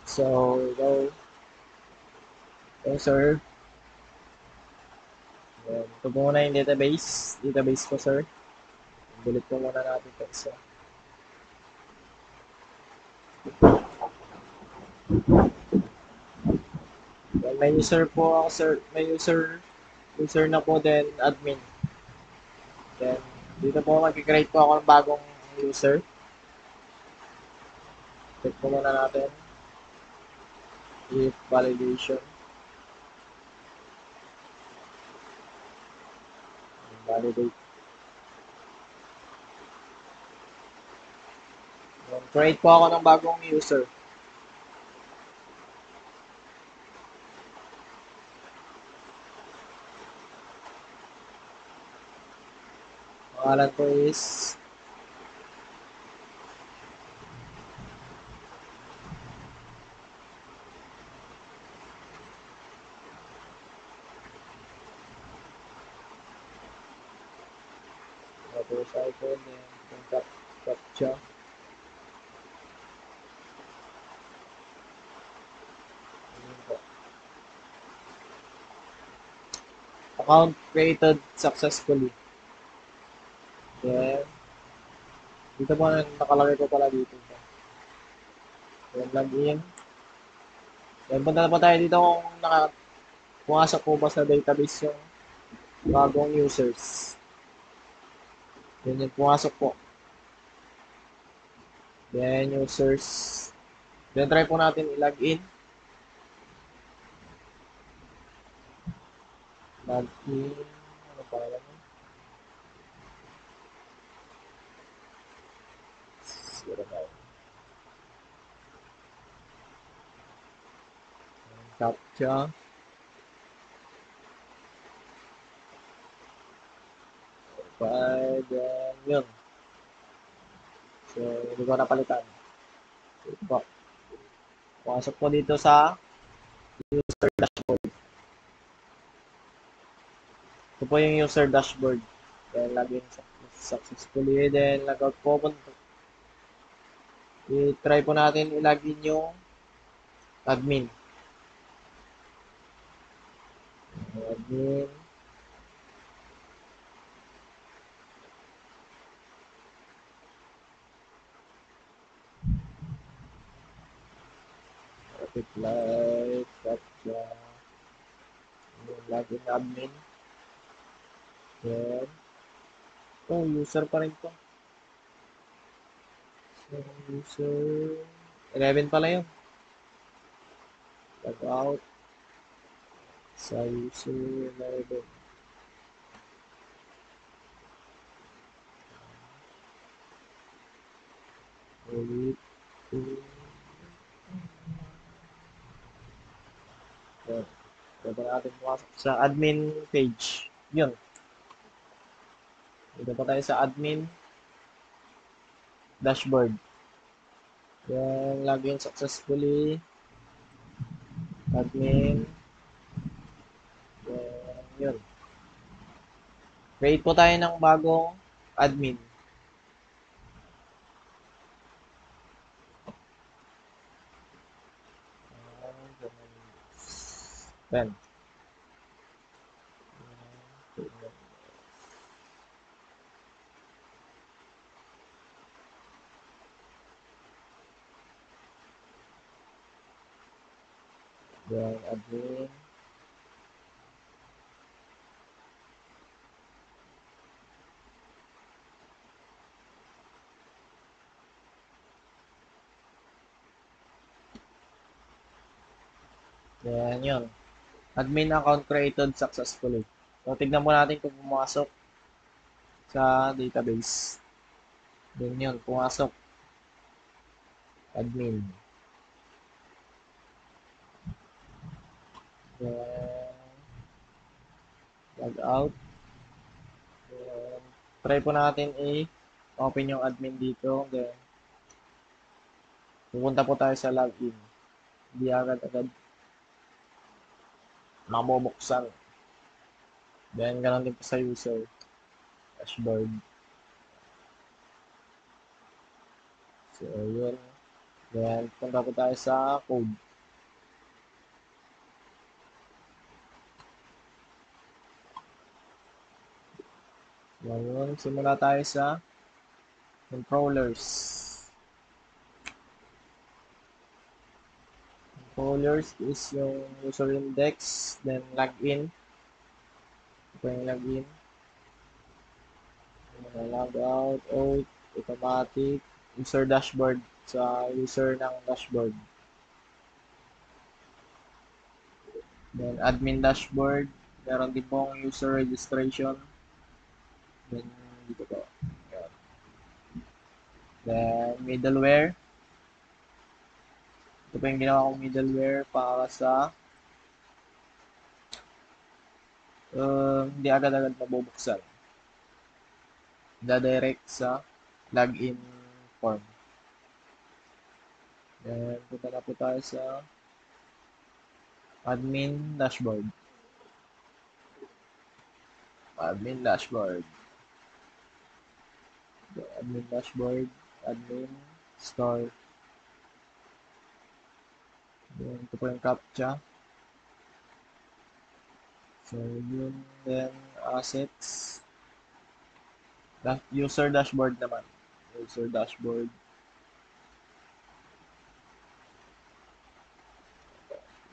So, go sir. Yan. Ito po muna yung database ko sir. Delete po muna natin ito isa. Then, may user po ako sir, may user na po then admin. Then, dito po mag-create po ako ng bagong user. Check po muna natin. If validation. Validate. Then, create po ako ng bagong user. Pangalan ko is motorcycle, then captcha. Account created successfully. Then, dito po nakalagay ko pala dito. Then, login. Then, punta na po tayo dito kung pumasok po ba sa database yung bagong users. Then, yung pumasok po. Then, users. Then, try po natin i-login. Login. Ano pa alam mo? Captcha. Then, yun. So, hindi ko napalitan. So, ito po. Pumasok po dito sa user dashboard. Ito po yung user dashboard. Then, login successfully. Then, logout po. I-try po natin i-login yung admin. Admin. Reply. Captcha. Login admin. Then, user pa rin to. So, user 11 pala yun. Logout. Sa user 11. Ulit. Pwede natin pumasok sa admin page. Yun. Dito pa tayo sa admin dashboard. Yung login successfully. Admin. Yun. Create po tayo ng bagong admin. Then, admin. Then, yun. Admin account created successfully. So, tignan mo natin kung pumasok sa database. Then, yun. Pumasok. Admin. Then, log out. Then, try po natin i-open yung admin dito. Then, pupunta po tayo sa login. Hindi agad-agad mabubuksan. Then, ganun din po sa user dashboard. So, yun. Then, punta po tayo sa code. Ngayon, simula tayo sa controllers. Controllers is yung user index, then login. Ito yung login. Logout, out, automatic, user dashboard sa user ng dashboard. Then admin dashboard, meron din pong user registration. Then dito po. Ayan. Then middleware. Ito po yung ginawa kong middleware para sa hindi agad-agad mabubuksan. Dadirect sa login form. Then punta na po tayo sa admin dashboard. Admin dashboard. Admin dashboard. Admin store. Then ito po yung captcha. So yun. Then assets. User dashboard naman. User dashboard.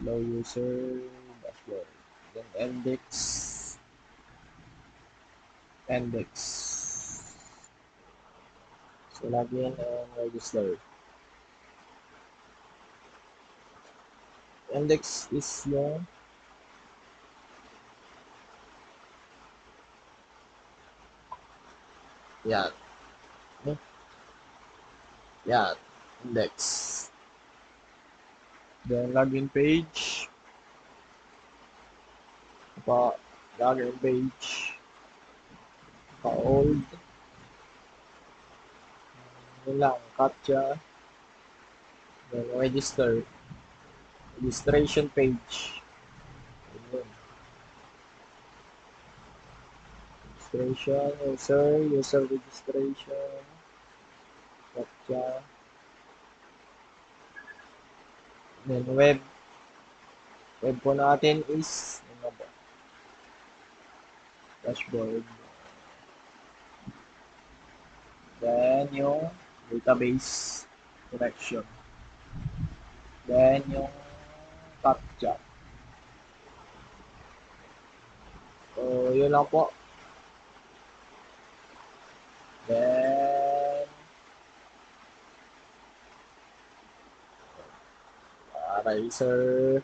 Low user dashboard. Then index. So login and register. Index is yung yan. Yan. Index. Then login page. Pa login page. Pa old. Yun lang. Captcha. Then register. Registration page. Yun. Registration. User registration. Captcha. Then web. Web po natin is ano ba? Dashboard. Then yung database connection. Then yung captcha. So, yun lang po. Then, eraser.